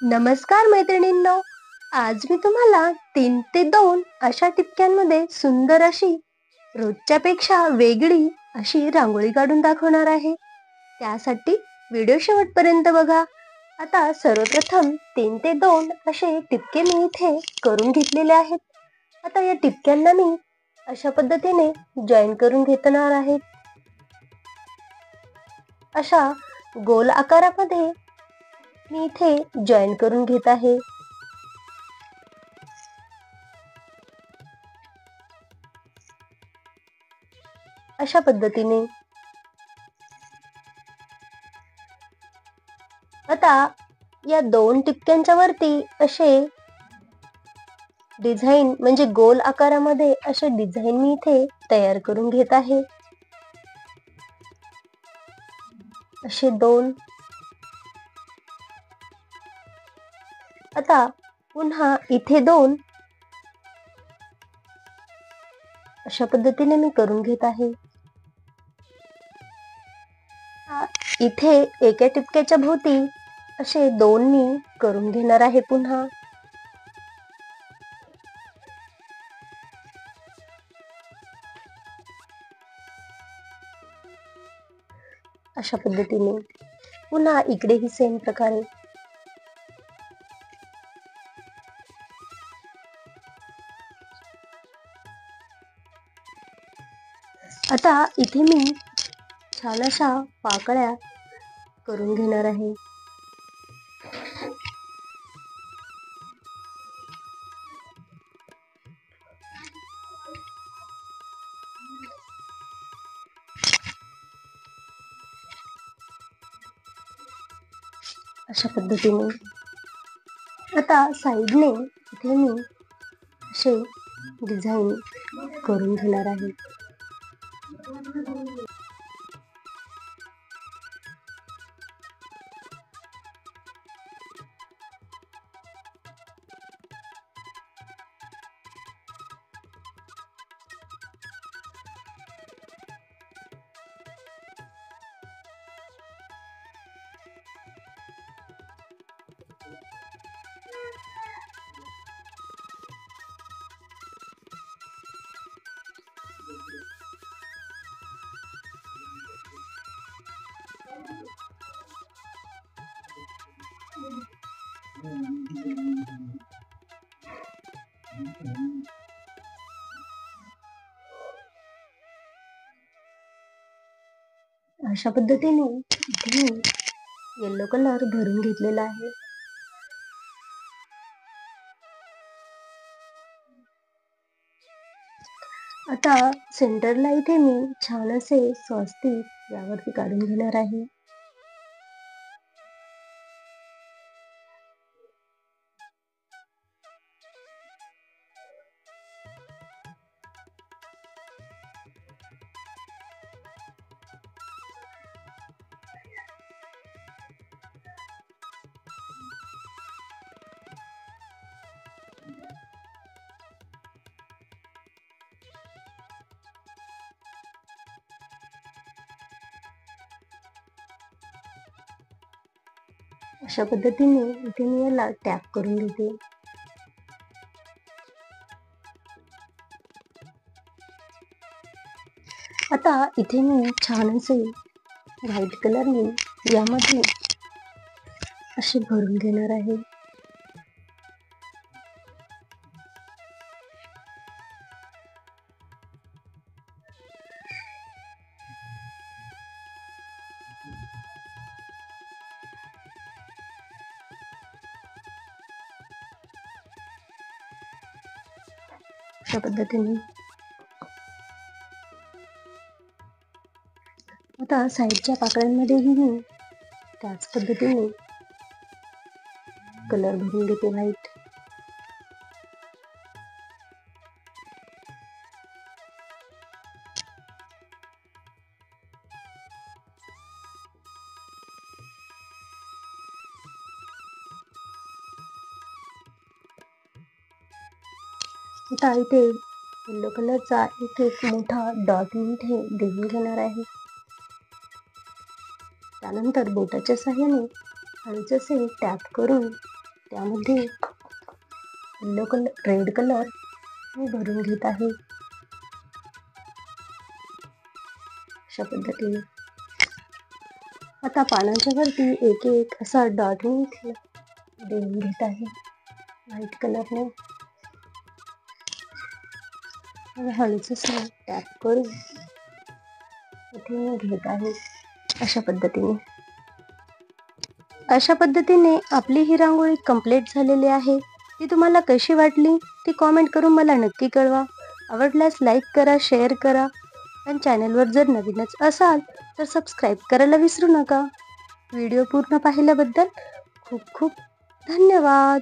नमस्कार मैत्रिणींनो, आज मी तुम्हाला 3 ते 2 अशा टिपक्यांमध्ये सुंदर अशी रोजच्यापेक्षा वेगळी अशी रांगोळी काढून दाखवणार आहे. त्यासाठी व्हिडिओ शेवटपर्यंत बघा. आता सर्वप्रथम 3 ते 2 असे टिपके मी इथे करून घेतलेले आहेत. आता या टिपक्यांना मी अशा पद्धतीने जॉईन करून घेणार आहे. अशा गोल आकारामध्ये मी इथे जॉईन करून घेत आहे. अशा पद्धतीने आता या 2 टिपक्यांच्या वरती असे डिझाईन म्हणजे गोल आकारामध्ये असे डिझाईन मी इथे तयार करून घेत आहे. असे 2. आता पुन्हा इथे 2 अशा पद्धतीने मी करून घेत आहे. इथे एका टिपक्याच्या भोवती असे 2 मी करून घेणार आहे पुन्हा. अशा पद्धतीने पुन्हा इकडेही सेम प्रकारे. आता इथे मी छान अशा पाकळ्या करून घेणार आहे. अशा पद्धतीने आता साइडने इथे मी असे डिझाईन करून घेणार आहे. अशा पद्धतीने इथे मी येलो कलर भरून घेतलेला आहे. आता सेंटरला इथे मी छान असे स्वस्तिक यावरती काढून घेणार आहे. अशा पद्धतीने इथे मी याला टॅप करून घेते. आता इथे मी छान असे व्हाईट कलरने यामध्ये असे भरून घेणार आहे. अशा पद्धतीने आता साईडच्या पाकळ्यांमध्येही मी त्याच पद्धतीने कलर भरून घेते व्हाईट. आता इथे येलो कलरचा एक मोठा डॉट मी इथे देऊन घेणार आहे. त्यानंतर बोटाच्या साहाय्याने हळूच असे टॅप करून त्यामध्ये येलो कलर रेड कलर मी भरून घेत आहे अशा पद्धतीने. आता पानांच्या वरती एक एक असा डॉट मी देऊन घेत आहे व्हाईट कलरने. हळूच टॅप करून इथे मी घेत आहे अशा पद्धतीने. अशा पद्धतीने आपली ही रांगोळी कंप्लीट झालेली आहे. ती तुम्हाला कशी वाटली ती कॉमेंट करून मला नक्की कळवा. आवडल्यास लाईक करा, शेअर करा आणि चॅनलवर जर नवीनच असाल तर सबस्क्राईब करायला विसरू नका. व्हिडिओ पूर्ण पाहिल्याबद्दल खूप खूप धन्यवाद.